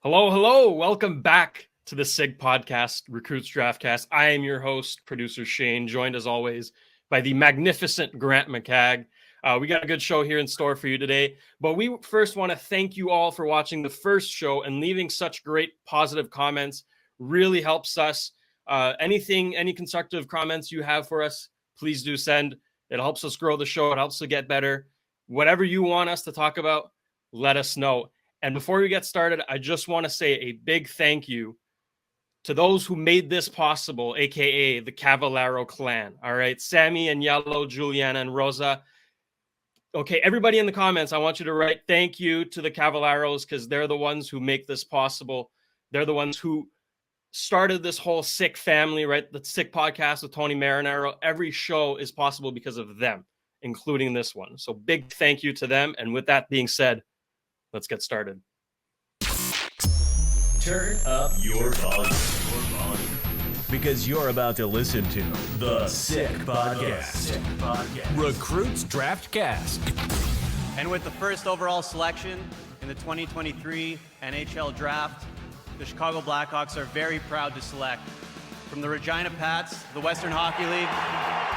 Hello, hello. Welcome back to the SIG podcast, Recruits Draftcast. I am your host, producer Shane, joined as always by the magnificent Grant McCagg. We got a good show here in store for you today, but we first want to thank you all for watching the first show and leaving such great positive comments. Really helps us. Any constructive comments you have for us, please do send. It helps us grow the show. It helps to get better. Whatever you want us to talk about, let us know. And before we get started, I just want to say a big thank you to those who made this possible, aka the Cavallaro clan. All right, Sammy and Yellow, Juliana and Rosa. Okay, everybody in the comments, I want you to write thank you to the Cavallaros because they're the ones who make this possible. They're the ones who started this whole Sick family, right? The Sick podcast with Tony Marinaro. Every show is possible because of them, including this one. So big thank you to them. And with that being said, let's get started. Turn up your volume. Because you're about to listen to the Sick Podcast. Recruits Draftcast. And with the first overall selection in the 2023 NHL Draft, the Chicago Blackhawks are very proud to select from the Regina Pats, the Western Hockey League,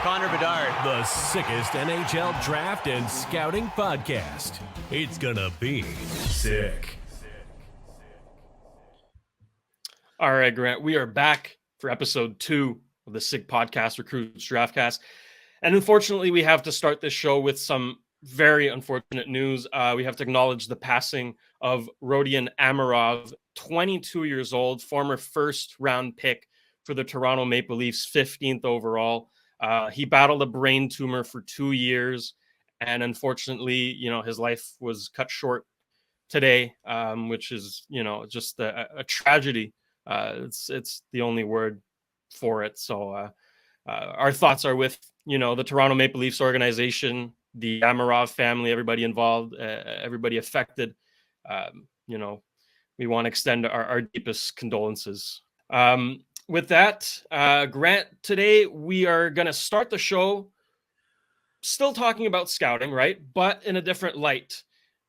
Connor Bedard. The sickest NHL draft and scouting podcast. It's gonna be sick. All right, Grant, we are back for episode 2 of the SIG podcast, Recruits Draftcast. And unfortunately, we have to start this show with some very unfortunate news. We have to acknowledge the passing of Rodion Amirov, 22 years old, former first-round pick for the Toronto Maple Leafs, 15th overall. He battled a brain tumor for 2 years, and unfortunately, his life was cut short today, which is, just a tragedy. It's the only word for it. So our thoughts are with, the Toronto Maple Leafs organization, the Amirov family, everybody involved, everybody affected. We want to extend our deepest condolences. With that, Grant, today we are going to start the show still talking about scouting, right? But in a different light,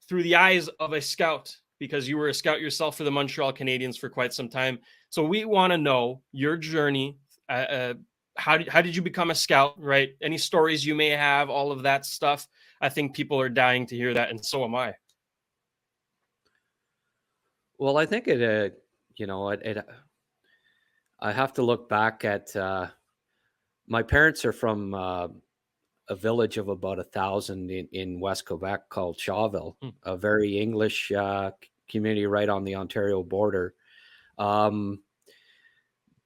through the eyes of a scout, because you were a scout yourself for the Montreal Canadiens for quite some time. So we want to know your journey. How did you become a scout, right? Any stories you may have, all of that stuff. I think people are dying to hear that, and so am I. Well, I think I have to look back at, my parents are from a village of about 1,000 in West Quebec called Shawville, a very English community right on the Ontario border.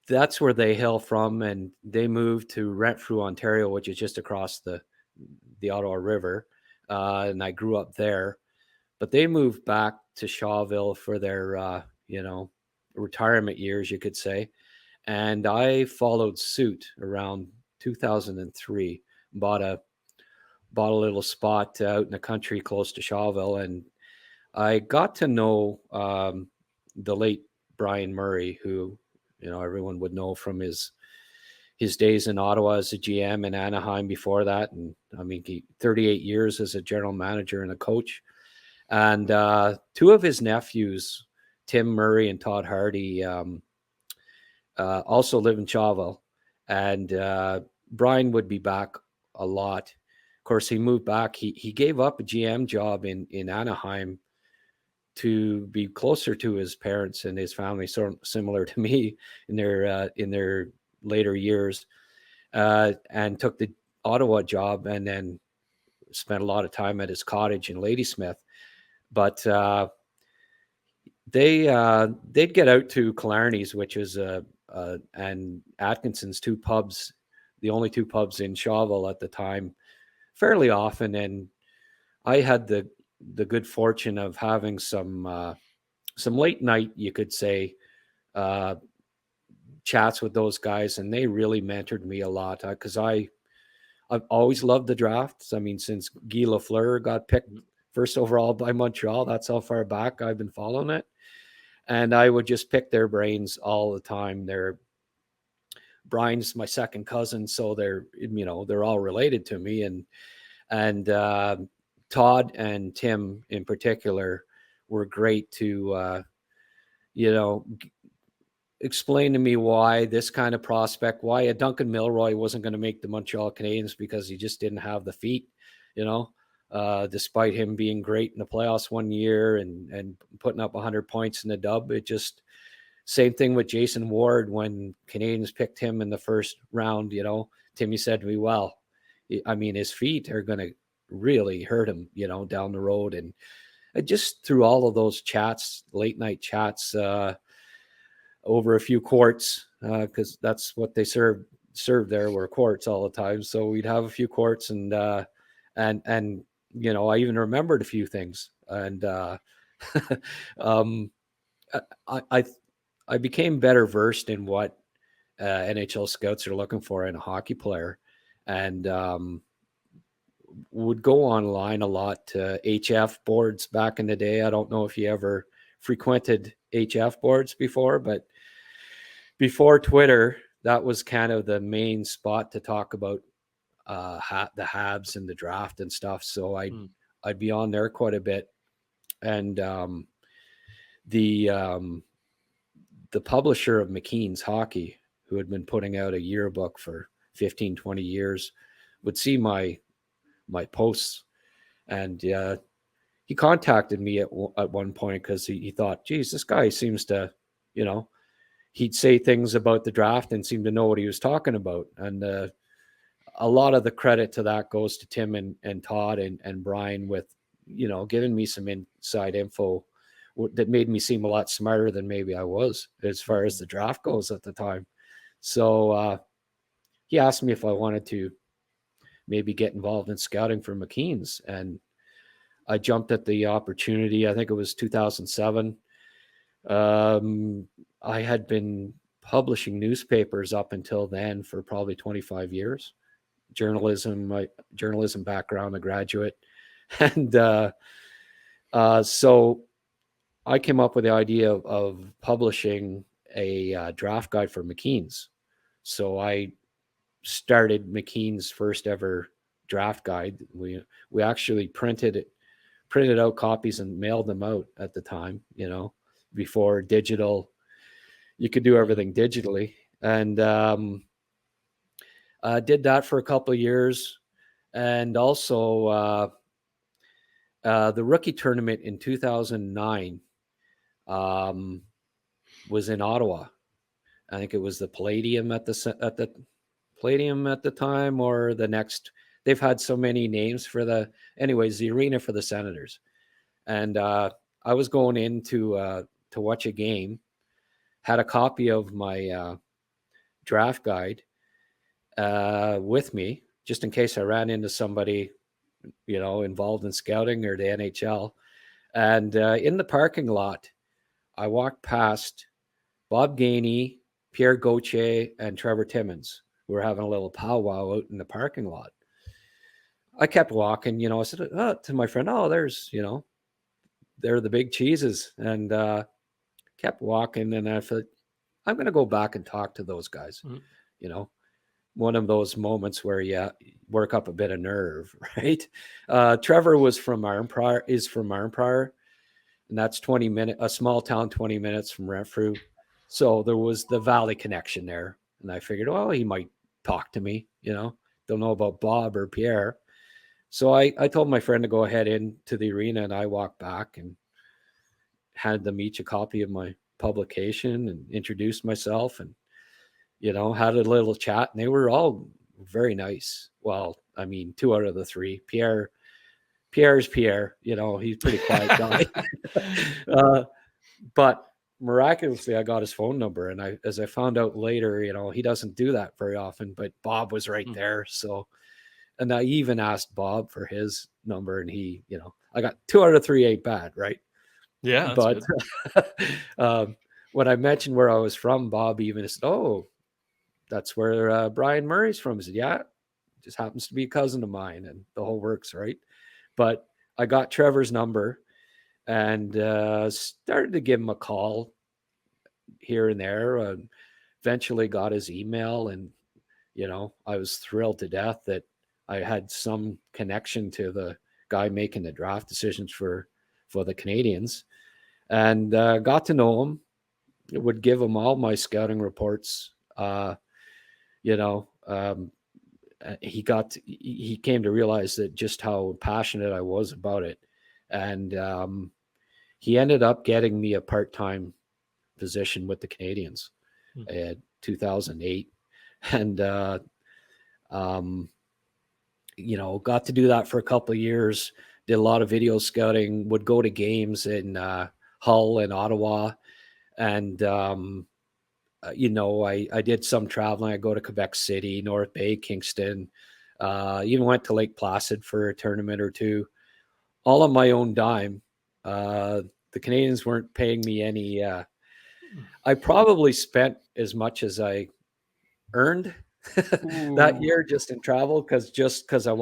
That's where they hail from, and they moved to Renfrew, Ontario, which is just across the Ottawa River, and I grew up there. But they moved back to Shawville for their, retirement years, you could say. And I followed suit around 2003, bought a little spot out in the country close to Shawville. And I got to know the late Brian Murray, who, everyone would know from his days in Ottawa as a GM and Anaheim before that. And 38 years as a general manager and a coach. And two of his nephews, Tim Murray and Todd Hardy, also live in Shawville. And Brian would be back a lot. Of course, he moved back. He gave up a GM job in Anaheim to be closer to his parents and his family, sort of similar to me in their later years, and took the Ottawa job and then spent a lot of time at his cottage in Ladysmith. But they'd get out to Killarney's, which is and Atkinson's, two pubs, the only two pubs in Shawville at the time, fairly often. And I had the good fortune of having some late night, you could say, chats with those guys, and they really mentored me a lot because I've always loved the drafts. Since Guy Lafleur got picked first overall by Montreal, that's how far back I've been following it. And I would just pick their brains all the time. Brian's my second cousin, so they're all related to me. And Todd and Tim in particular were great to explain to me why this kind of prospect, why a Duncan Milroy wasn't going to make the Montreal Canadiens because he just didn't have the feet, despite him being great in the playoffs one year and putting up 100 points in the dub. It just, same thing with Jason Ward when Canadiens picked him in the first round. Timmy said to me, well, I mean, his feet are going to really hurt him, down the road. And just through all of those chats, late night chats, over a few quarts, because that's what they served there were quarts all the time. So we'd have a few quarts and I even remembered a few things. And I became better versed in what NHL scouts are looking for in a hockey player, and would go online a lot to HF boards back in the day. I don't know if you ever frequented HF boards before, but before Twitter, that was kind of the main spot to talk about the Habs and the draft and stuff. So I'd be on there quite a bit. And the publisher of McCagg's Hockey, who had been putting out a yearbook for 15, 20 years, would see my posts. And he contacted me at one point because he thought, geez, this guy seems to, he'd say things about the draft and seem to know what he was talking about. And a lot of the credit to that goes to Tim and Todd and Brian with, giving me some inside info that made me seem a lot smarter than maybe I was as far as the draft goes at the time. So he asked me if I wanted to maybe get involved in scouting for McCagg's, and I jumped at the opportunity. I think it was 2007. I had been publishing newspapers up until then for probably 25 years. My journalism background, a graduate. And so I came up with the idea of publishing a draft guide for McCagg's. So I started McCagg's first ever draft guide. We actually printed out copies and mailed them out at the time, before digital. You could do everything digitally. And I did that for a couple of years. And also the rookie tournament in 2009 was in Ottawa. I think it was the Palladium at the Palladium at the time, or the next. They've had so many names for the arena for the Senators. And I was going in to watch a game, had a copy of my draft guide with me, just in case I ran into somebody, involved in scouting or the NHL. And in the parking lot, I walked past Bob Gainey, Pierre Gauthier, and Trevor Timmins. We were having a little powwow out in the parking lot. I kept walking, I said to my friend, there's, they're the big cheeses. And kept walking, and I thought, I'm going to go back and talk to those guys. Mm-hmm. One of those moments where you work up a bit of nerve, right? Trevor is from Arnprior, and that's a small town 20 minutes from Renfrew. So there was the Valley connection there. And I figured, he might talk to me, don't know about Bob or Pierre. So I told my friend to go ahead into the arena, and I walked back and handed them each a copy of my publication and introduced myself and, had a little chat, and they were all very nice. Well, I mean, 2 out of the 3. Pierre's Pierre, he's a pretty quiet guy. But miraculously, I got his phone number, and as I found out later, he doesn't do that very often, but Bob was right there. So, and I even asked Bob for his number, and he, I got 2 out of 3 ain't bad, right? Yeah. But when I mentioned where I was from, Bob even said, that's where Brian Murray's from. I said, yeah, just happens to be a cousin of mine, and the whole works, right? But I got Trevor's number and started to give him a call here and there. Eventually got his email, and, I was thrilled to death that I had some connection to the guy making the draft decisions for the Canadiens, and got to know him. would give him all my scouting reports. You know, he came to realize that just how passionate I was about it. And he ended up getting me a part-time position with the Canadians at 2008. And, you know, got to do that for a couple of years, did a lot of video scouting, would go to games in Hull and Ottawa. And, you know, I did some traveling. I go to Quebec City, North Bay, Kingston, even went to Lake Placid for a tournament or two, all on my own dime. The Canadians weren't paying me any. I probably spent as much as I earned that year just in travel because I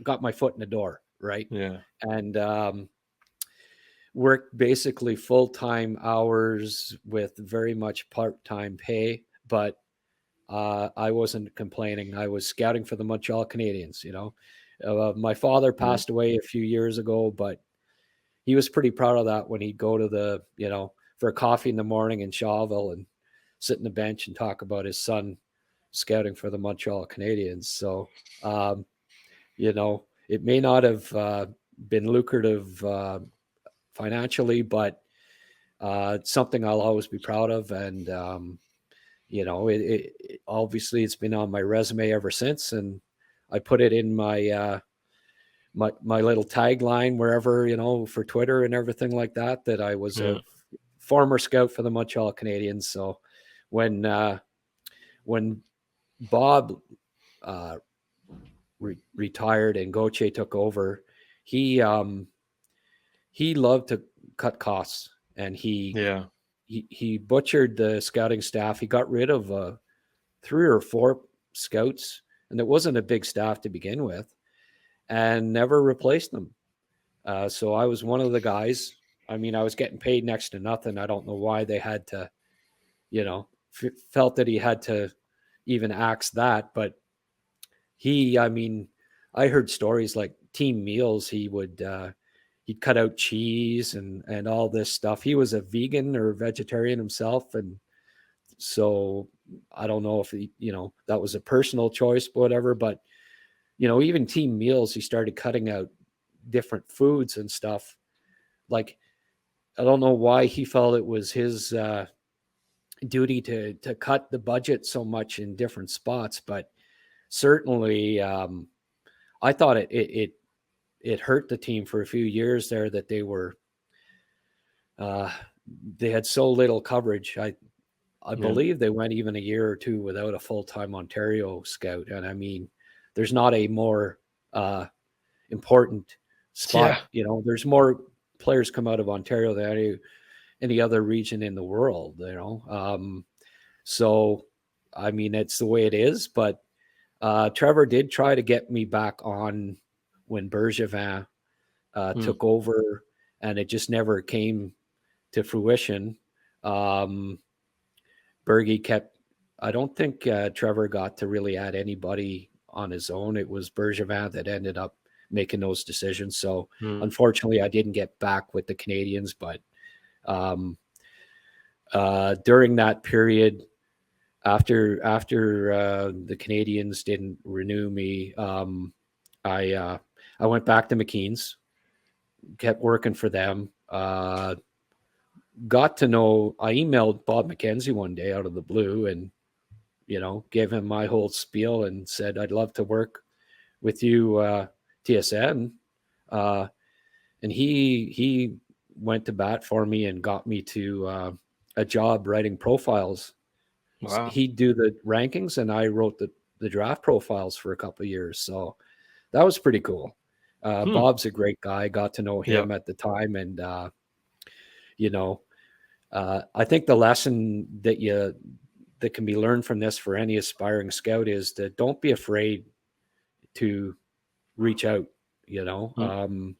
got my foot in the door, right? Yeah. And worked basically full-time hours with very much part-time pay, but I wasn't complaining. I was scouting for the Montreal Canadiens, you know. My father passed away a few years ago, but he was pretty proud of that when he'd go to you know, for a coffee in the morning in Shawville and sit on the bench and talk about his son scouting for the Montreal Canadiens. So, you know, it may not have been lucrative financially, but it's something I'll always be proud of. And, you know, it obviously it's been on my resume ever since. And I put it in my little tagline wherever, you know, for Twitter and everything like that, that I was a former scout for the Montreal Canadiens. So when Bob retired and Gauthier took over, he loved to cut costs, and he butchered the scouting staff. He got rid of 3 or 4 scouts, and it wasn't a big staff to begin with, and never replaced them. So I was one of the guys. I mean, I was getting paid next to nothing. I don't know why they had to, you know, felt that he had to even axe that. But I mean, I heard stories like team meals. He'd cut out cheese and all this stuff. He was a vegan or vegetarian himself. And so I don't know if you know, that was a personal choice, whatever, but you know, even team meals, he started cutting out different foods and stuff. Like, I don't know why he felt it was his duty to cut the budget so much in different spots, but certainly I thought it hurt the team for a few years there, that they had so little coverage. I believe they went even a year or two without a full-time Ontario scout. And I mean, there's not a more important spot. You know, there's more players come out of Ontario than any other region in the world, you know. So, I mean, it's the way it is. But Trevor did try to get me back on when Bergevin took over, and it just never came to fruition. Bergie I don't think Trevor got to really add anybody on his own. It was Bergevin that ended up making those decisions. So unfortunately, I didn't get back with the Canadians, but during that period, after the Canadians didn't renew me, I went back to McKean's, kept working for them. Got to know, I emailed Bob McKenzie one day out of the blue and, you know, gave him my whole spiel and said, I'd love to work with you, TSN. And he went to bat for me and got me to a job writing profiles. Wow. He'd do the rankings and I wrote the draft profiles for a couple of years. So that was pretty cool. Bob's a great guy. Got to know him at the time. And, you know, I think the lesson that can be learned from this for any aspiring scout is that don't be afraid to reach out, you know.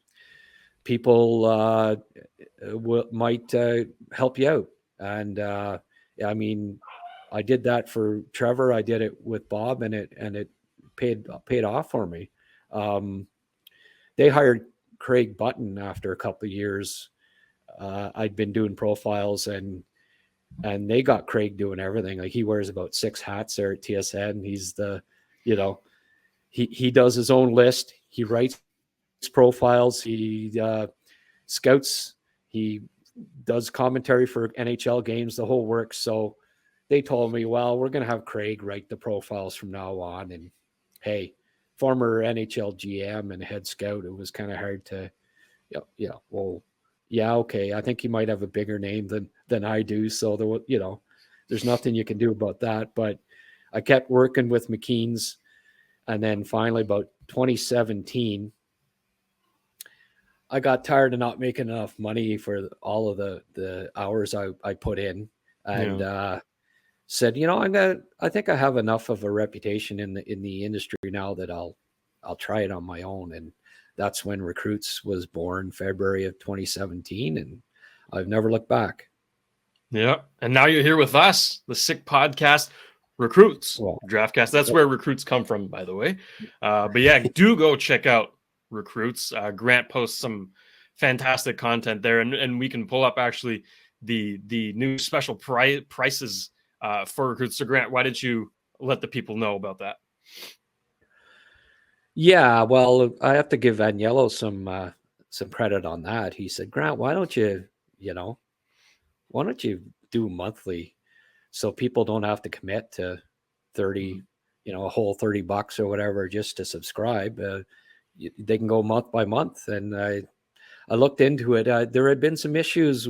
People might help you out. And I mean, I did that for Trevor. I did it with Bob, and it paid off for me. They hired Craig Button after a couple of years. I'd been doing profiles, and and they got Craig doing everything. Like he wears about 6 hats there at TSN. He's the, you know, he does his own list. He writes profiles. He scouts. He does commentary for NHL games, the whole works. So they told me, well, we're going to have Craig write the profiles from now on. And hey, former NHL GM and head scout, it was kind of hard to, well, yeah, okay. I think he might have a bigger name than I do. So there's nothing you can do about that. But I kept working with McKean's, and then finally, about 2017, I got tired of not making enough money for all of the hours I put in, and said, I think I have enough of a reputation in the industry now that I'll try it on my own. And that's when Recruits was born, February of 2017, and I've never looked back. Yeah, and now you're here with us, the Sick Podcast, Recruits Draftcast. That's where Recruits come from, by the way. But yeah, do go check out Recruits. Grant posts some fantastic content there, and we can pull up actually the new special prices for Recruits. So Grant, why did you let the people know about that? Yeah, well, I have to give Agnello some credit on that. He said, Grant, why don't you do monthly so people don't have to commit to 30, a whole $30 or whatever just to subscribe. They can go month by month. And I looked into it. There had been some issues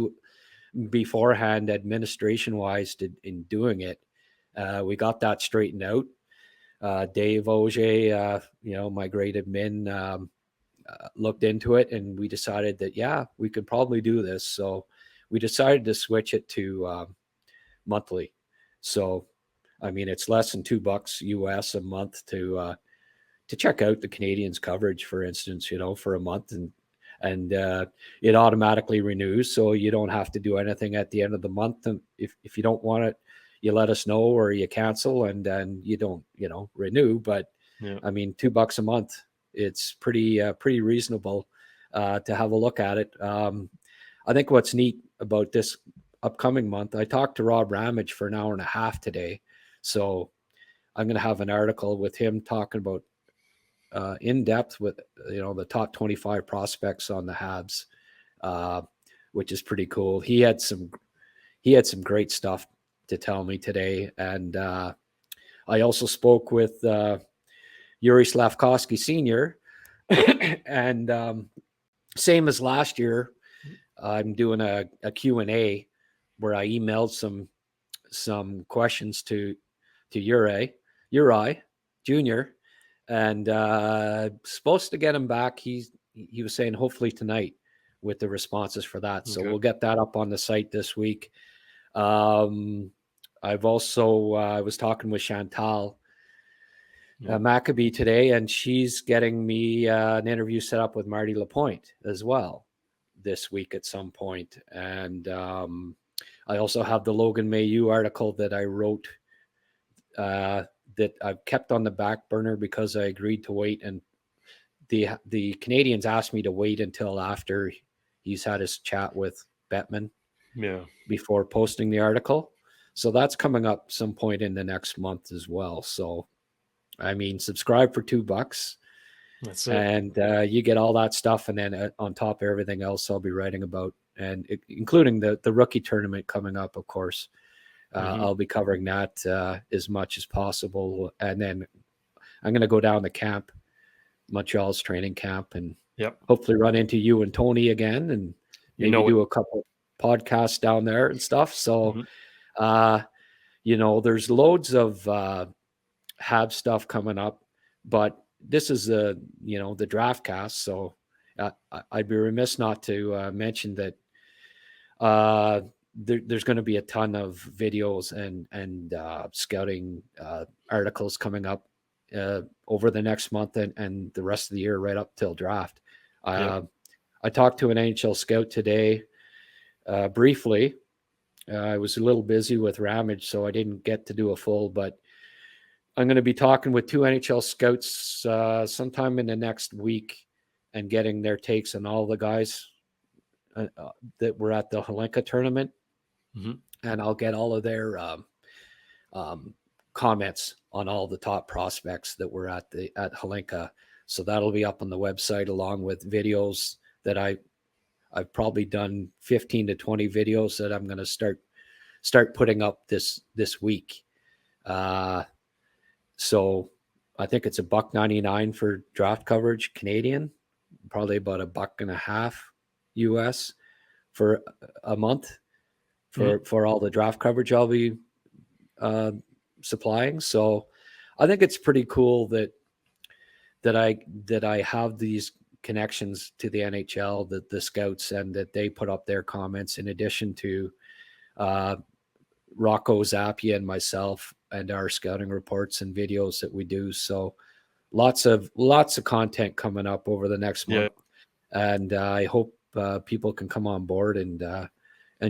beforehand, administration wise, in doing it. We got that straightened out. Dave Auger, my great admin, looked into it, and we decided that, we could probably do this. So we decided to switch it to monthly. So, I mean, it's less than $2 US a month to check out the Canadians coverage, for instance, for a month, and it automatically renews. So you don't have to do anything at the end of the month. And if you don't want it, you let us know, or you cancel, and then you don't, renew. But I mean, $2 a month, it's pretty reasonable to have a look at it. I think what's neat about this upcoming month, I talked to Rob Ramage for an hour and a half today. So I'm going to have an article with him talking about in depth with, the top 25 prospects on the Habs, which is pretty cool. He had some great stuff to tell me today. And I also spoke with Yuri Slavkovsky Sr. and same as last year, I'm doing a Q&A where I emailed some questions to Uri Jr. and supposed to get him back. He was saying hopefully tonight with the responses for that. So we'll get that up on the site this week. I've also I was talking with Chantal Maccabee today, and she's getting me an interview set up with Marty Lapointe as well this week at some point. And I also have the Logan Mailloux article that I wrote that I've kept on the back burner because I agreed to wait, and the Canadians asked me to wait until after he's had his chat with Bettman before posting the article. So that's coming up some point in the next month as well. So, I mean, subscribe for $2. That's it. And you get all that stuff. And then on top of everything else I'll be writing about, and including the rookie tournament coming up, of course. I'll be covering that as much as possible. And then I'm going to go down to camp, Montreal's training camp, and hopefully run into you and Tony again, and maybe do a couple podcasts down there and stuff. So, there's loads of Habs stuff coming up, but this is the draft cast. So I'd be remiss not to mention that there's going to be a ton of videos and scouting articles coming up over the next month and the rest of the year, right up till draft. I talked to an NHL scout today briefly. I was a little busy with Ramage, so I didn't get to do a full, but I'm going to be talking with 2 NHL scouts sometime in the next week and getting their takes on all the guys that were at the Holenka tournament. and I'll get all of their comments on all the top prospects that were at Hlinka. So that'll be up on the website along with videos that I've probably done 15 to 20 videos that I'm going to start putting up this week. So I think it's $1.99 for draft coverage Canadian, probably about $1.50 US for a month for all the draft coverage I'll be supplying. So I think it's pretty cool that I have these connections to the NHL, that the scouts, and that they put up their comments in addition to Rocco Zappia and myself and our scouting reports and videos that we do. So lots of content coming up over the next month. And I hope people can come on board and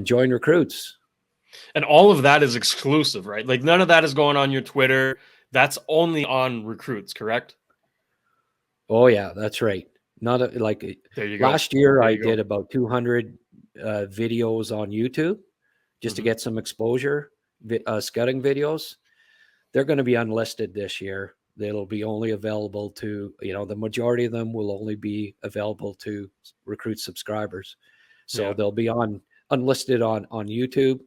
join Recruits. And all of that is exclusive, right? Like none of that is going on your Twitter. That's only on Recruits, correct? Oh yeah, that's right. Not like there you go. Last year I did about 200 videos on YouTube just to get some exposure, scouting videos. They're going to be unlisted this year. They'll be only available to, the majority of them will only be available to Recruit subscribers. So they'll be unlisted on YouTube.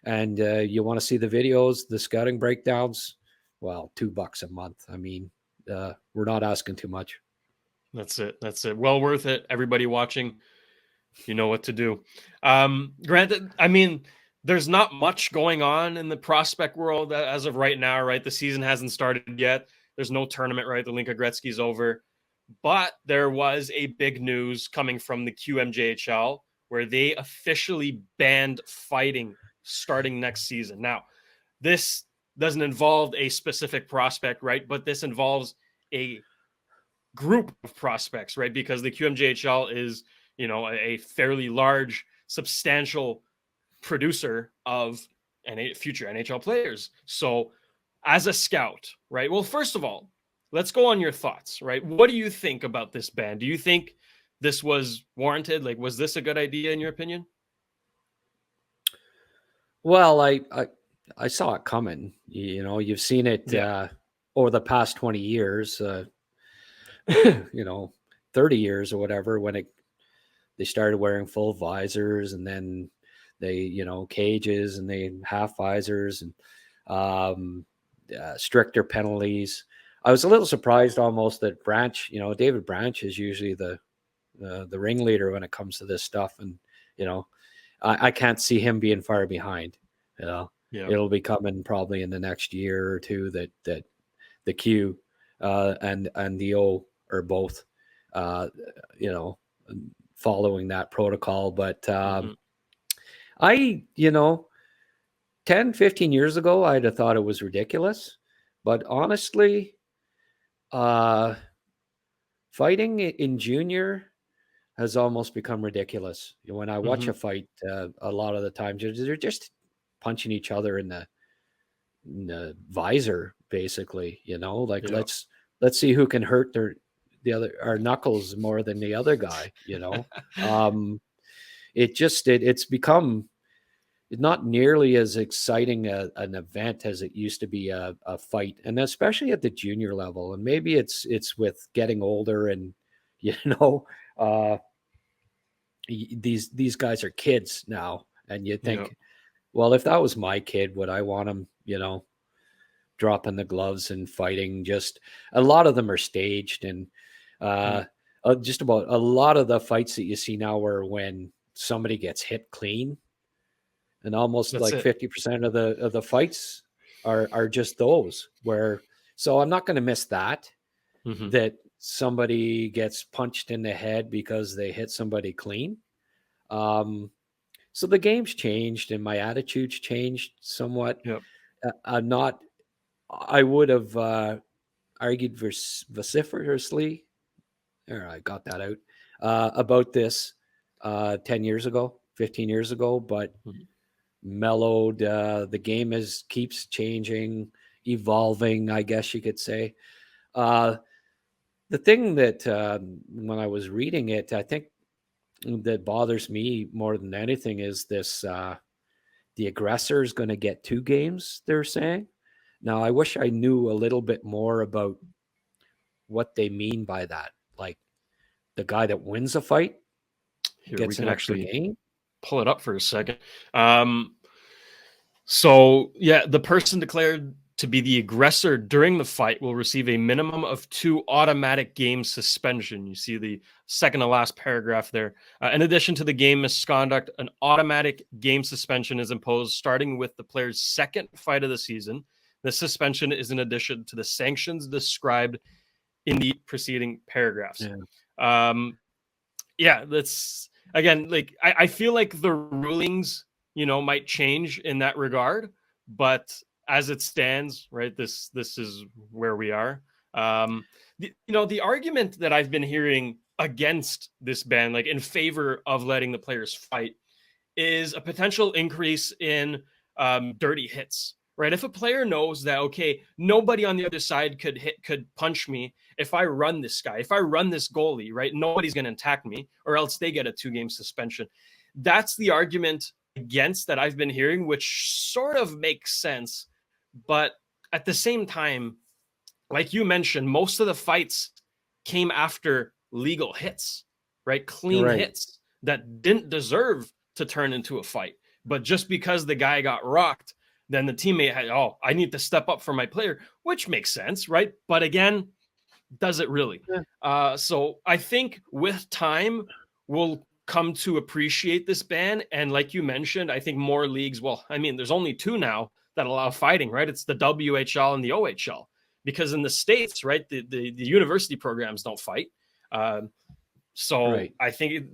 And you want to see the videos, the scouting breakdowns, well, $2 a month. I mean, we're not asking too much. That's it. Well worth it. Everybody watching, you know what to do. Granted, I mean, there's not much going on in the prospect world as of right now, right? The season hasn't started yet. There's no tournament, right? The Linka Gretzky's over. But there was a big news coming from the QMJHL where they officially banned fighting starting next season. Now, this doesn't involve a specific prospect, right? But this involves a group of prospects, right? Because the QMJHL is, a fairly large, substantial producer of future NHL players. So as a scout, right? Well, first of all, let's go on your thoughts, right? What do you think about this ban? Do you think this was warranted? Like, was this a good idea in your opinion? Well, I saw it coming. You've seen it over the past 20 years, 30 years or whatever, when they started wearing full visors, and then they, cages, and they half visors, and stricter penalties. I was a little surprised almost that Branch, David Branch is usually the ringleader when it comes to this stuff. And, I can't see him being far behind. It'll be coming probably in the next year or two that the Q and the O are both, following that protocol. But I, 10, 15 years ago, I'd have thought it was ridiculous. But honestly, fighting in junior has almost become ridiculous. When I watch a fight, a lot of the times they're just punching each other in the visor, basically. Let's see who can hurt our knuckles more than the other guy. It's become not nearly as exciting an event as it used to be a fight, and especially at the junior level. And maybe it's with getting older, and these guys are kids now, and you think, well, if that was my kid, would I want him, dropping the gloves and fighting? Just a lot of them are staged, and just about a lot of the fights that you see now are when somebody gets hit clean, and almost 50% of the fights are just those where. So I'm not going to miss that somebody gets punched in the head because they hit somebody clean. So the game's changed, and my attitude's changed somewhat. I would have argued vociferously, I got that out, about this 10 years ago, 15 years ago, but mellowed. The game keeps changing, evolving, I guess you could say. The thing that when I was reading it, I think that bothers me more than anything is this the aggressor is going to get 2 games, they're saying. Now, I wish I knew a little bit more about what they mean by that. Like the guy that wins a fight Here, we gets can an extra actually game. pull it up for a second. So, yeah, the person declared to be the aggressor during the fight will receive a minimum of 2 automatic game suspension. You see the second to last paragraph there. In addition to the game misconduct, an automatic game suspension is imposed starting with the player's second fight of the season. The suspension is in addition to the sanctions described in the preceding paragraphs. Yeah, that's again, like I feel like the rulings, might change in that regard, but as it stands, right, this is where we are. The argument that I've been hearing against this ban, like in favor of letting the players fight, is a potential increase in dirty hits. Right. If a player knows that, okay, nobody on the other side could punch me if I run this guy, if I run this goalie, right, nobody's going to attack me, or else they get a 2-game suspension. That's the argument against that I've been hearing, which sort of makes sense. But at the same time, like you mentioned, most of the fights came after legal hits, right? Clean hits that didn't deserve to turn into a fight. But just because the guy got rocked, then the teammate had, I need to step up for my player, which makes sense, right? But again, does it really? Yeah. So I think with time, we'll come to appreciate this ban. And like you mentioned, I think more leagues, there's only 2 now that allow fighting, right? It's the WHL and the OHL. Because in the States, right, the university programs don't fight. So I think,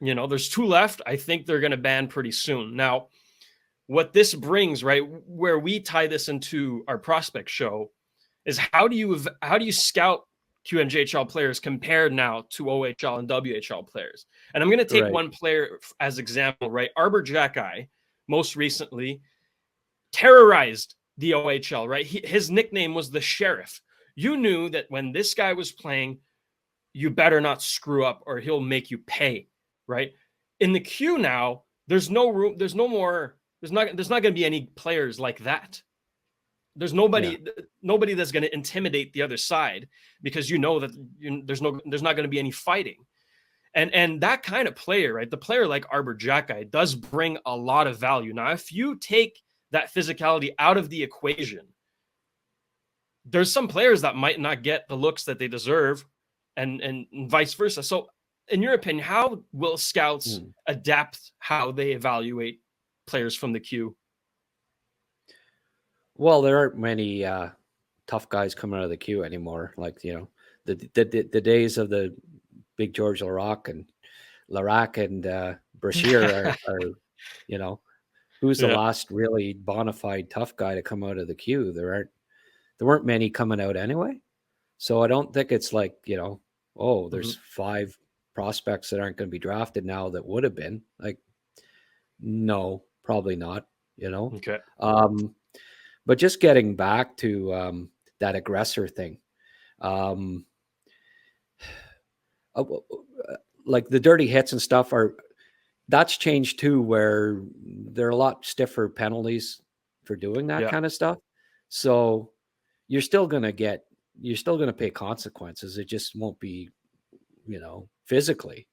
there's 2 left. I think they're going to ban pretty soon. Now, what this brings, right, where we tie this into our prospect show, is how do you scout QMJHL players compared now to OHL and WHL players? And I'm going to take one player as example, right? Arbor Jackeye, most recently, terrorized the OHL, right? His nickname was the Sheriff. You knew that when this guy was playing, you better not screw up or he'll make you pay, right? In the Q now, there's no room, there's no more. There's not going to be any players like that. There's nobody that's going to intimidate the other side, because that there's not going to be any fighting. And that kind of player, right? The player like Arbor Jackeye does bring a lot of value. Now, if you take that physicality out of the equation, there's some players that might not get the looks that they deserve, and vice versa. So in your opinion, how will scouts adapt how they evaluate players from the queue? Well, there aren't many tough guys coming out of the queue anymore. Like, the days of the Big George Larac and Brashear are who's the last really bona fide tough guy to come out of the queue? There weren't many coming out anyway. So I don't think it's like, there's 5 prospects that aren't going to be drafted now that would have been. Like, no, probably not, Okay. But just getting back to that aggressor thing, like the dirty hits and stuff that's changed too, where there are a lot stiffer penalties for doing that kind of stuff. So you're still going to pay consequences. It just won't be, physically,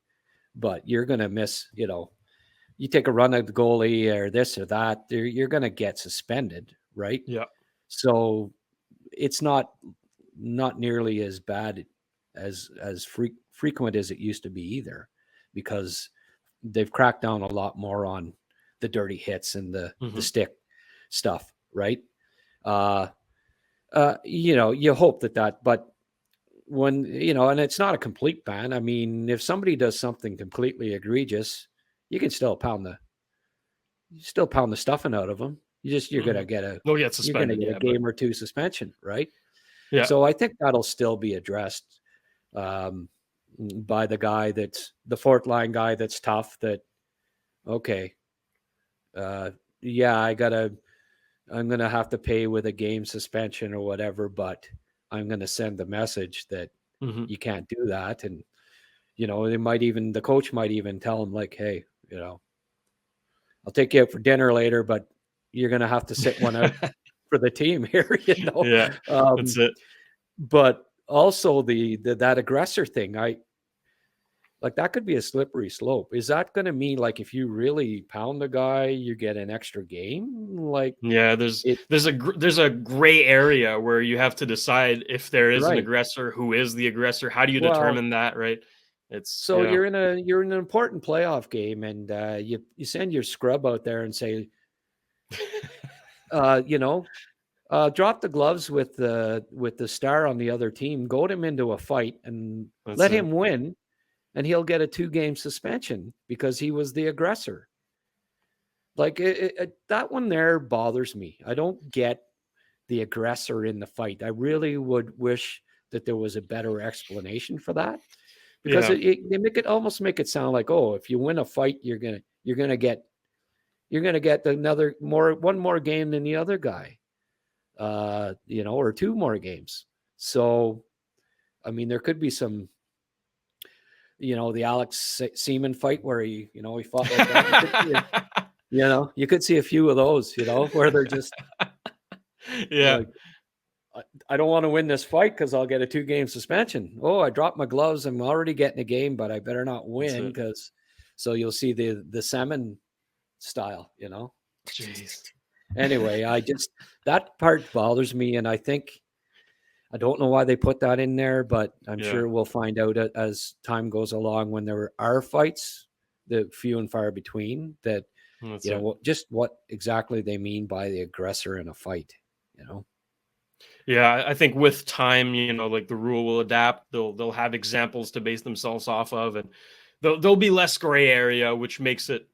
but you're going to miss, you take a run at the goalie or this or that, you're going to get suspended. Right. Yeah. So it's not nearly as bad as frequent as it used to be either, because they've cracked down a lot more on the dirty hits and the stick stuff. Right. You hope that, but when, and it's not a complete ban. I mean, if somebody does something completely egregious, you can still pound the stuffing out of them. You're going to get a game or 2 suspension. Right. Yeah. So I think that'll still be addressed by the guy that's the 4th line guy that's tough, that, okay, I'm going to have to pay with a game suspension or whatever, but I'm going to send the message that you can't do that. And, the coach might even tell him, like, hey, I'll take you out for dinner later, but you're going to have to sit one out for the team here, Yeah, that's it. But also that aggressor thing, like that could be a slippery slope. Is that going to mean like if you really pound the guy, you get an extra game? Like, yeah, there's a gray area where you have to decide if there is an right. aggressor, who is the aggressor, how do you Well, determine that, right? So you're in an important playoff game, and you send your scrub out there and say, drop the gloves with the star on the other team, goad him into a fight, and let him win, and he'll get a 2-game suspension because he was the aggressor. Like that one there bothers me. I don't get the aggressor in the fight. I really would wish that there was a better explanation for that, because they almost make it sound like, oh, if you win a fight, you're gonna get one more game than the other guy, or 2 more games. So, I mean, there could be some, the Alex Seaman fight where he fought like that. You could see a few of those, where they're just like, I don't want to win this fight because I'll get a 2-game suspension. Oh, I dropped my gloves. I'm already getting a game, but I better not win so you'll see the salmon style, Jeez. Anyway, that part bothers me. And I don't know why they put that in there, but I'm sure we'll find out as time goes along when there are fights, the few and far between, that, just what exactly they mean by the aggressor in a fight, Yeah, I think with time, like the rule will adapt. They'll have examples to base themselves off of, and there'll be less gray area, which makes it,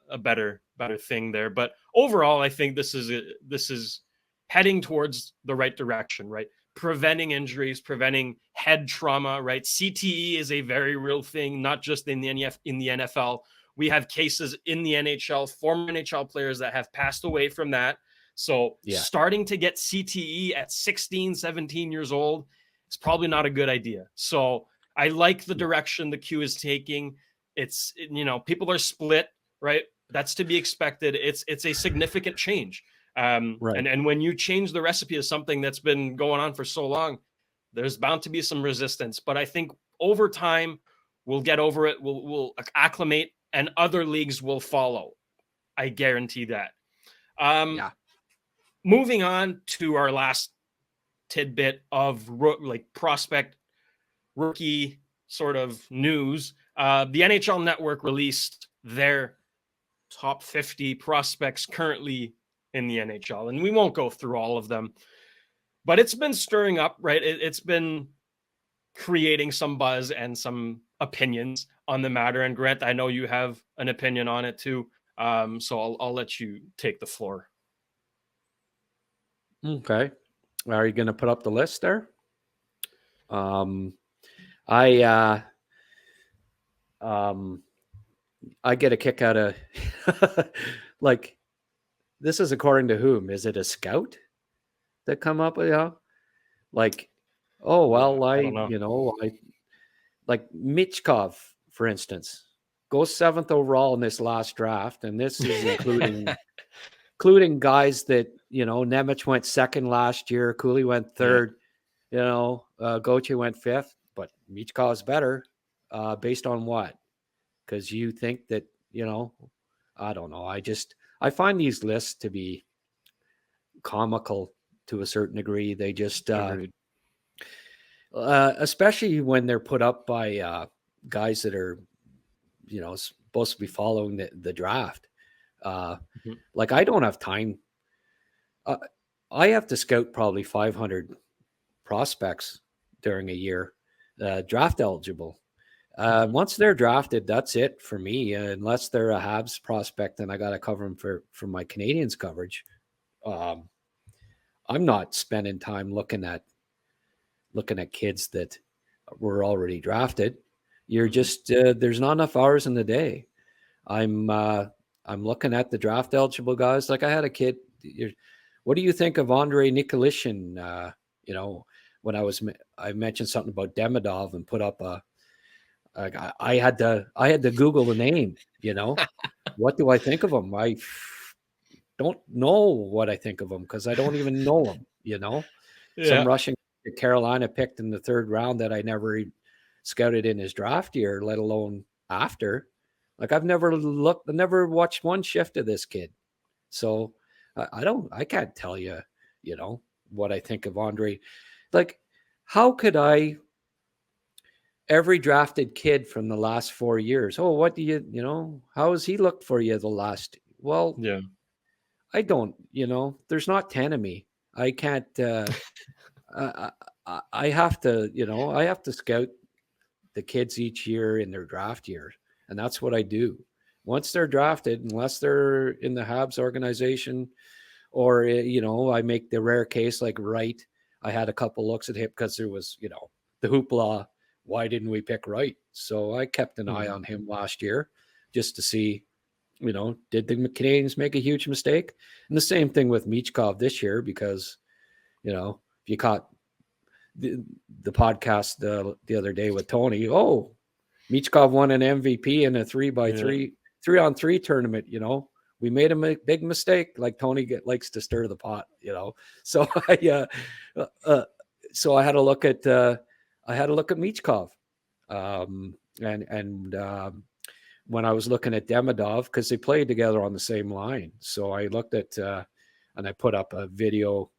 a better thing there. But overall, I think this is heading towards the right direction, right? Preventing injuries, preventing head trauma, right? CTE is a very real thing, not just in the NFL. We have cases in the NHL, former NHL players that have passed away from that. So starting to get CTE at 16, 17 years old is probably not a good idea. So I like the direction the Q is taking. It's, people are split, right? That's to be expected. It's a significant change. Right. And when you change the recipe of something that's been going on for so long, there's bound to be some resistance. But I think over time, we'll get over it. We'll acclimate, and other leagues will follow. I guarantee that. Moving on to our last tidbit of prospect rookie sort of news. The NHL Network released their top 50 prospects currently in the NHL, and we won't go through all of them, but it's been stirring up, right? It's been creating some buzz and some opinions on the matter. And Grant, I know you have an opinion on it too, so I'll let you take the floor. Okay. Are you going to put up the list there? I get a kick out of like, this is according to whom? Is it a scout that come up with, like, oh, well, I like Michkov, for instance, goes 7th overall in this last draft. And this is including guys that, Nemec went 2nd last year. Cooley went 3rd, Gauthier went 5th, but Michkov's better, based on what? Because you think that, I don't know. I find these lists to be comical to a certain degree. They just, especially when they're put up by guys that are, supposed to be following the draft. Like, I don't have time. I have to scout probably 500 prospects during a year, draft eligible. Once they're drafted, that's it for me. Unless they're a Habs prospect, and I got to cover them for my Canadians coverage. I'm not spending time looking at kids that were already drafted. You're just there's not enough hours in the day. I'm looking at the draft eligible guys. Like, I had a kid. What do you think of Andrei Nikilishin? When I mentioned something about Demidov and put up Like I had to Google the name, what do I think of him? I don't know what I think of him because I don't even know him. Some Yeah. Russian kid Carolina picked in the 3rd round that I never scouted in his draft year, let alone after. Like I've never watched one shift of this kid. So I can't tell you, what I think of Andre. Like, how could I, every drafted kid from the last 4 years, oh, what do how has he looked for you the last, well, Yeah. I don't, there's not 10 of me. I can't, I, I have to, I have to scout the kids each year in their draft year. And that's what I do. Once they're drafted, unless they're in the Habs organization, or, I make the rare case like Wright. I had a couple looks at him because there was, the hoopla. Why didn't we pick Wright? So I kept an eye on him last year just to see, did the Canadians make a huge mistake? And the same thing with Michkov this year, because, if you caught the podcast the other day with Tony, Michkov won an MVP in a 3x3, 3-on-3 tournament, we made a big mistake. Like Tony likes to stir the pot, So so I had to look at Michkov, and when I was looking at Demidov, because they played together on the same line, so I looked at and I put up a video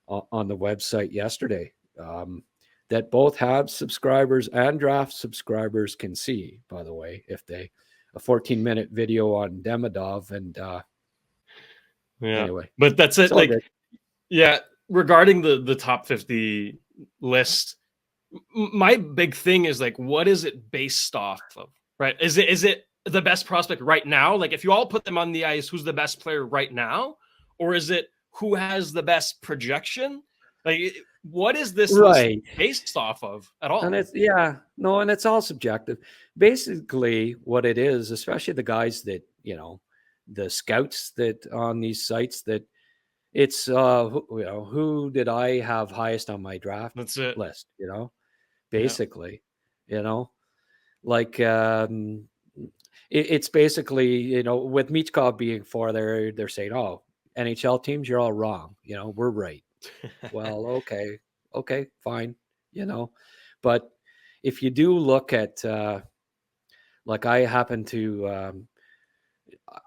on the website yesterday that both Habs subscribers and draft subscribers can see. By the way, if they a 14-minute video on Demidov, and anyway, but that's it. Like, good. Yeah, regarding the top 50 list, my big thing is like, what is it based off of? Right? Is it the best prospect right now? Like, if you all put them on the ice, who's the best player right now, or is it who has the best projection? Like, what is this list based off of at all? And it's all subjective. Basically, what it is, especially the guys that, the scouts that on these sites, that it's who did I have highest on my draft list, basically, like it's basically, with Michkov being 4, they're saying, oh, NHL teams, you're all wrong, we're right. Well, okay, fine, but if you do look at like I happen to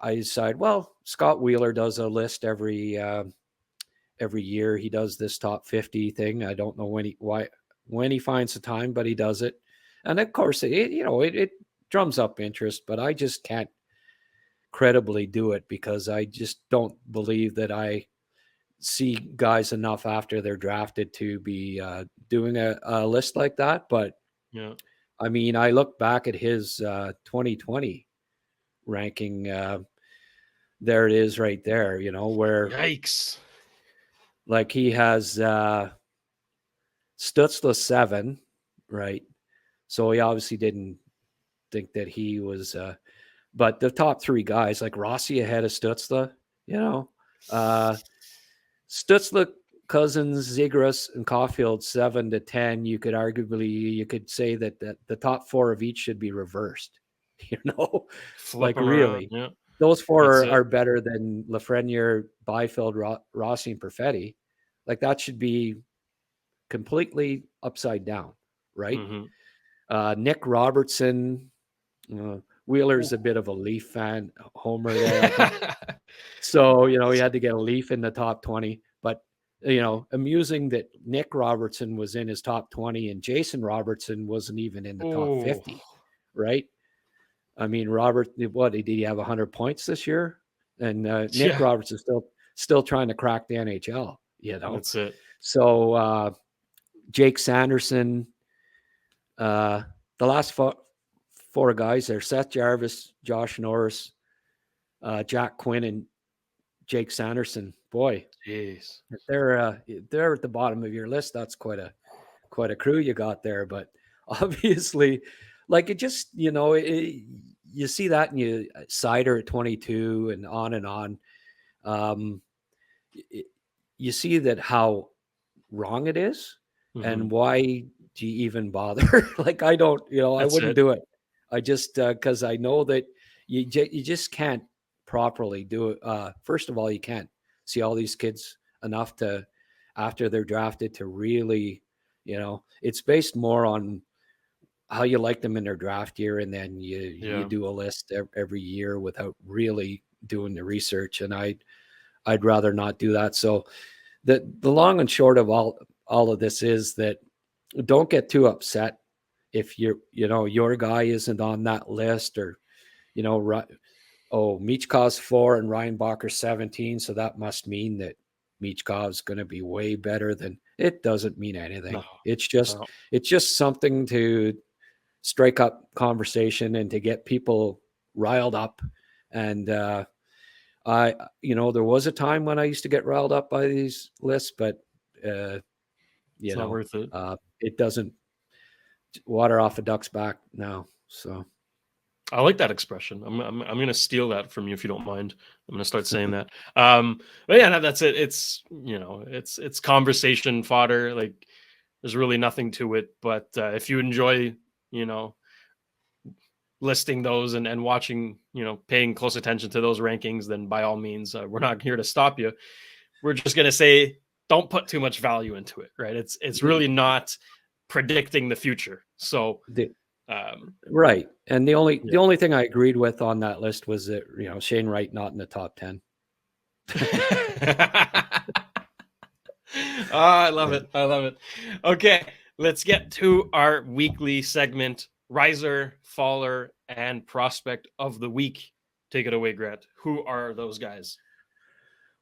I decide, well, Scott Wheeler does a list every year. He does this top 50 thing. I don't know when he finds the time, but he does it. And of course, it drums up interest, but I just can't credibly do it because I just don't believe that I see guys enough after they're drafted to be doing a list like that. But I mean, I look back at his 2020 ranking. There it is right there, where yikes. Like he has Stützle 7, right? So he obviously didn't think that he was but the top 3 guys, like Rossi ahead of Stützle, Stützle, Cousins, Zegras, and Caulfield 7 to 10. You could say that the top 4 of each should be reversed. Like really, those 4 are better than Lafreniere, Byfield, Rossi, and Perfetti. Like that should be completely upside down, right? Nick Robertson, Wheeler's a bit of a Leaf fan, homer there. So, he had to get a Leaf in the top 20. But, amusing that Nick Robertson was in his top 20 and Jason Robertson wasn't even in the top 50, right? I mean, Robert, did he have 100 points this year? And Nick Robertson still trying to crack the NHL, That's it. So Jake Sanderson, the last 4 guys there, Seth Jarvis, Josh Norris, Jack Quinn, and Jake Sanderson. Boy, jeez, they're at the bottom of your list. That's quite a crew you got there. But obviously, like it just, you see that and you Sider at 22 and on and on. You see that how wrong it is, and why do you even bother? Like I don't, I wouldn't do it. I just because I know that you just can't properly do it. First of all, you can't see all these kids enough to after they're drafted to really, it's based more on how you like them in their draft year, and then you do a list every year without really doing the research. And I'd rather not do that. So the long and short of all of this is that don't get too upset if your guy isn't on that list, or Michkov's 4 and Reinbacher's 17, so that must mean that Michkov's going to be way better than. It doesn't mean anything. No. It's just something to strike up conversation and to get people riled up. And there was a time when I used to get riled up by these lists, but it's not worth it. It doesn't water off a duck's back now. So I like that expression. I'm going to steal that from you if you don't mind. I'm going to start saying that. But yeah, that's it. It's it's conversation fodder. Like there's really nothing to it. But if you enjoy listing those and watching, paying close attention to those rankings, then by all means, we're not here to stop you. We're just going to say, don't put too much value into it, right? It's really not predicting the future. So, right. And the only thing I agreed with on that list was that, Shane Wright, not in the top 10. I love it. Okay. Let's get to our weekly segment, Riser, Faller, and Prospect of the Week. Take it away, Grant. Who are those guys?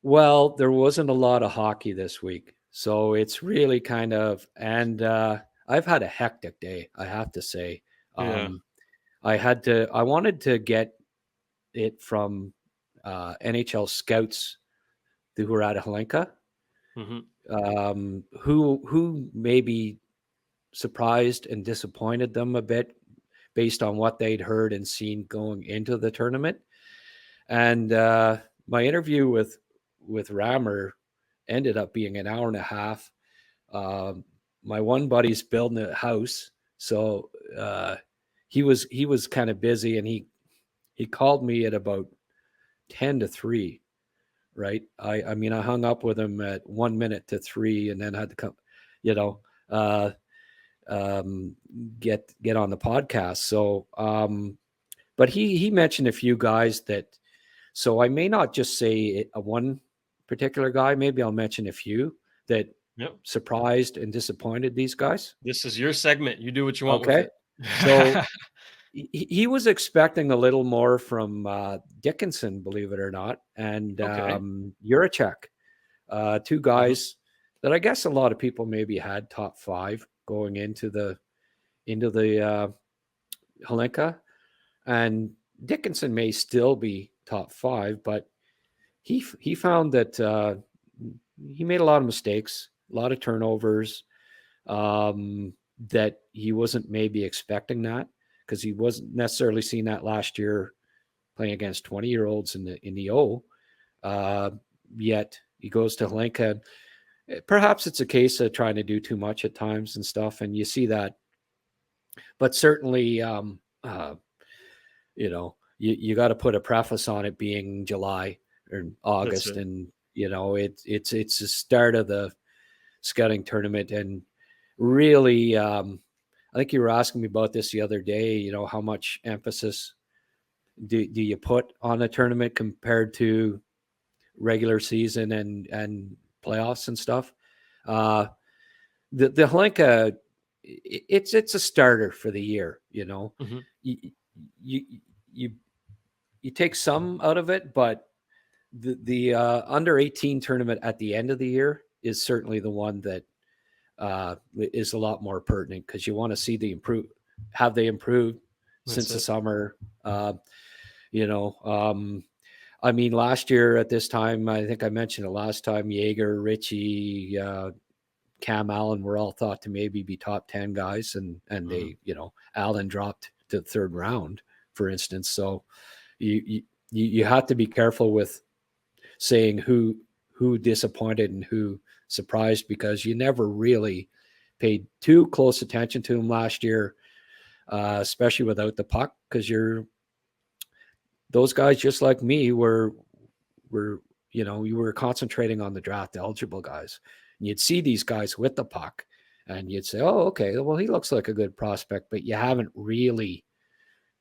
Well, there wasn't a lot of hockey this week, so it's really kind of, and I've had a hectic day, I have to say. Yeah. I wanted to get it from NHL scouts who were at Helenka, who maybe surprised and disappointed them a bit based on what they'd heard and seen going into the tournament. And my interview with Rammer ended up being an hour and a half. My one buddy's building a house, so he was kind of busy, and he called me at about 10 to 3. Right. I mean, I hung up with him at 1 minute to 3 and then had to come, get on the podcast. So, but he mentioned a few guys that, so I may not just say a one particular guy, maybe I'll mention a few that surprised and disappointed these guys. This is your segment. You do what you want. Okay. With it. So he was expecting a little more from Dickinson, believe it or not, and Juracek, two guys that I guess a lot of people maybe had top 5 going into the Helenka, and Dickinson may still be top 5, but he found that he made a lot of mistakes, a lot of turnovers, that he wasn't maybe expecting that, because he wasn't necessarily seeing that last year playing against 20-year-olds in the O. Yet he goes to Helenka. Perhaps it's a case of trying to do too much at times and stuff, and you see that. But certainly, you got to put a preface on it being July or August, and it's the start of the scouting tournament, and really, I think you were asking me about this the other day. How much emphasis do you put on a tournament compared to regular season and playoffs and stuff? The Helenka, it's a starter for the year. You take some out of it, but the under 18 tournament at the end of the year is certainly the one that is a lot more pertinent, because you want to see have they improved since the summer. I mean, last year at this time, I think I mentioned it last time, Yeager, Ritchie, Cam Allen were all thought to maybe be top 10 guys, and they, Allen dropped to the 3rd round, for instance. So you have to be careful with saying who disappointed and who surprised, because you never really paid too close attention to him last year. especially without the puck, because those guys, just like me, were you were concentrating on the draft eligible guys. And you'd see these guys with the puck and you'd say, oh, okay, well, he looks like a good prospect, but you haven't really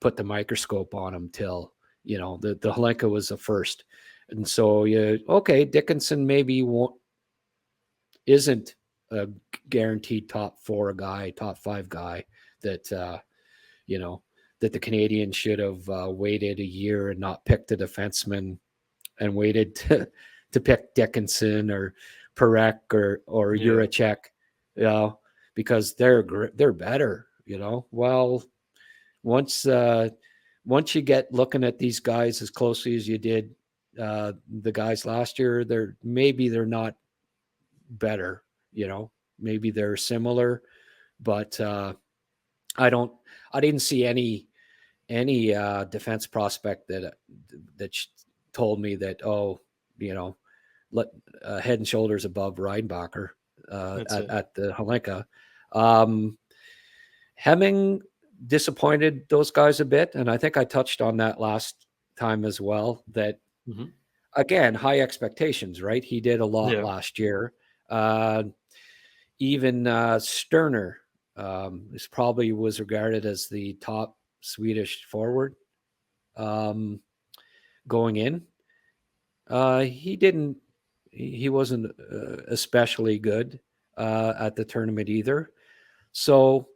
put the microscope on him till, the Hlinka was the first. And so Dickinson maybe isn't a guaranteed top 4 guy, top 5 guy that, that the Canadians should have waited a year and not picked a defenseman and waited to pick Dickinson or Perek or Juracek, because they're better, Well, once you get looking at these guys as closely as you did the guys last year, they're not better, maybe they're similar, but I didn't see any defense prospect that told me that, head and shoulders above Reinbacher at the Hlinka. Hemming disappointed those guys a bit, and I think I touched on that last time as well, that again, high expectations, right? He did a lot last year. Even Sterner probably was regarded as the top Swedish forward going in. He wasn't especially good at the tournament either. So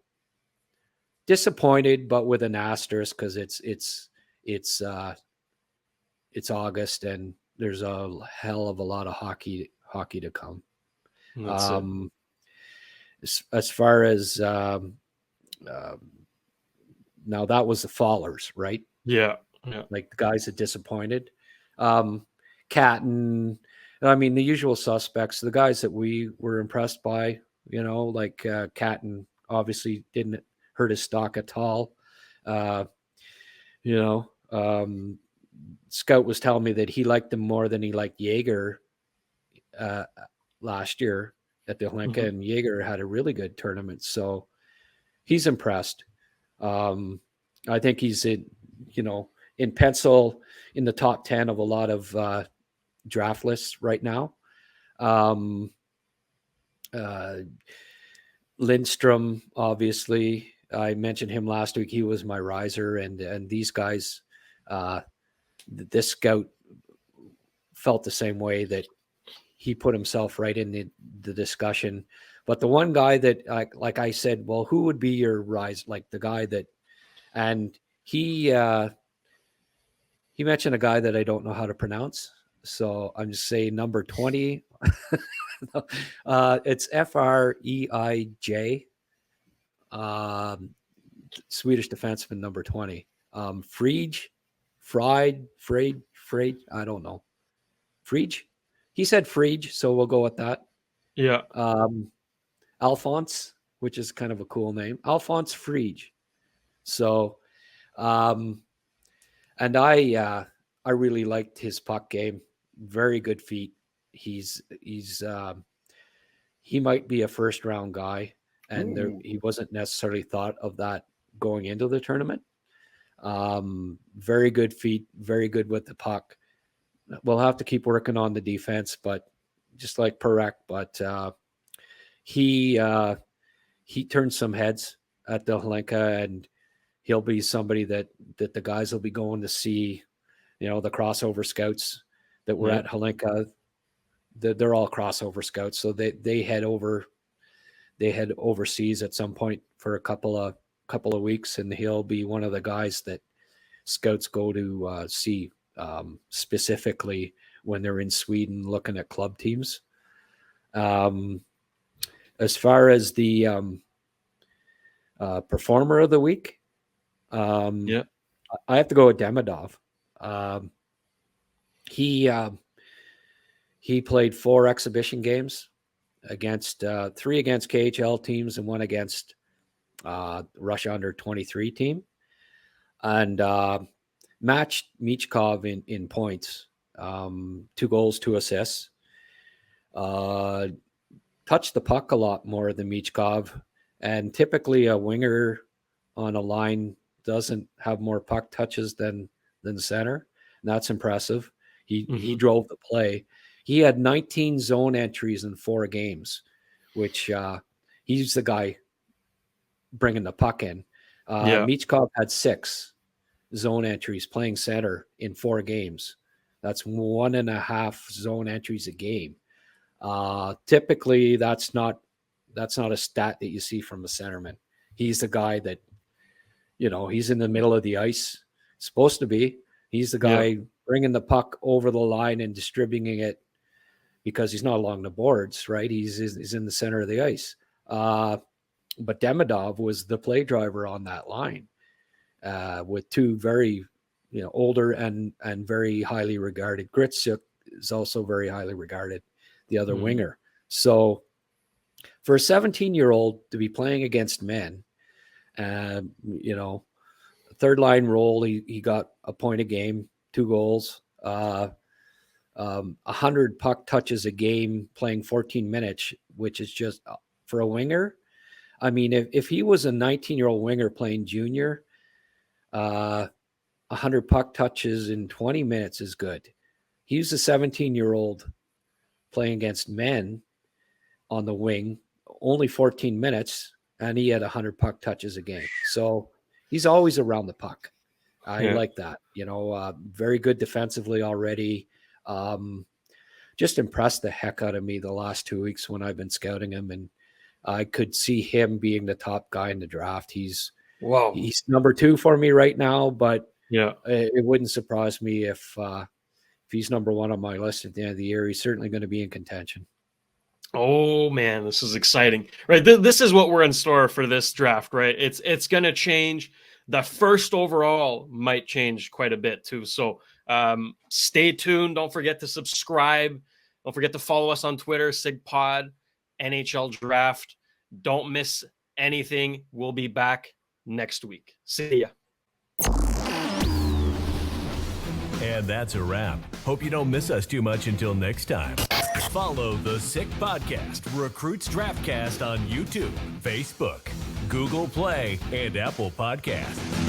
disappointed, but with an asterisk, because it's August and there's a hell of a lot of hockey to come. As far as now, that was the fallers, right? Yeah. Like the guys that disappointed. Catton, the usual suspects, the guys that we were impressed by, like Catton obviously didn't hurt his stock at all. Scout was telling me that he liked him more than he liked Jaeger last year at the Hlinka, and Jaeger had a really good tournament. So he's impressed. I think he's in pencil in the top 10 of a lot of draft lists right now. Lindstrom, obviously, I mentioned him last week. He was my riser, and these guys, this scout felt the same way, that he put himself right in the discussion. But the one guy that, like I said, well, who would be your rise? Like the guy that, and he mentioned a guy that I don't know how to pronounce. So I'm just saying number 20. It's Freij. Swedish defenseman, number 20. Fried, I don't know. Fried? He said Fried, so we'll go with that. Yeah. Alphonse, which is kind of a cool name. Alphonse Fried. So, and I really liked his puck game. Very good feet. He might be a first round guy, and he wasn't necessarily thought of that going into the tournament. Very good feet, very good with the puck. We'll have to keep working on the defense, but just like Perek, but he turned some heads at the Hlinka, and he'll be somebody that the guys will be going to see. The crossover scouts that were at Hlinka, they're all crossover scouts, so they head overseas at some point for a couple of weeks, and he'll be one of the guys that scouts go to see specifically when they're in Sweden looking at club teams. As far as the performer of the week, I have to go with Demidov. He played 4 exhibition games against 3 against KHL teams and 1 against Russia under 23 team, and matched Michkov in points. 2 goals, 2 assists. Touched the puck a lot more than Michkov, and typically a winger on a line doesn't have more puck touches than center. And that's impressive. He drove the play. He had 19 zone entries in 4 games, which he's the guy bringing the puck in. Michkov had 6 zone entries playing center in 4 games. That's 1.5 zone entries a game. Typically, that's not a stat that you see from a centerman. He's the guy that, he's in the middle of the ice, supposed to be. He's the guy bringing the puck over the line and distributing it because he's not along the boards, right? He's in the center of the ice. But Demidov was the play driver on that line with 2 very, older and very highly regarded. Gritsuk is also very highly regarded, the other winger. So for a 17-year-old to be playing against men, third line role, he got a point a game, 2 goals, 100 puck touches a game, playing 14 minutes, which is just for a winger. I mean, if he was a 19-year-old winger playing junior, 100 puck touches in 20 minutes is good. He's a 17-year-old playing against men on the wing, only 14 minutes, and he had 100 puck touches a game. So he's always around the puck. I like that. Very good defensively already. Just impressed the heck out of me the last 2 weeks when I've been scouting him, and I could see him being the top guy in the draft. He's number 2 for me right now, but it wouldn't surprise me if he's number 1 on my list at the end of the year. He's certainly going to be in contention. Oh man, this is exciting, right? This is what we're in store for this draft, right? It's going to change. The first overall might change quite a bit too. So stay tuned. Don't forget to subscribe. Don't forget to follow us on Twitter, SigPod, NHL Draft. Don't miss anything. We'll be back next week. See ya. And that's a wrap. Hope you don't miss us too much until next time. Follow the Sick Podcast, Recruits Draftcast on YouTube, Facebook, Google Play, and Apple Podcasts.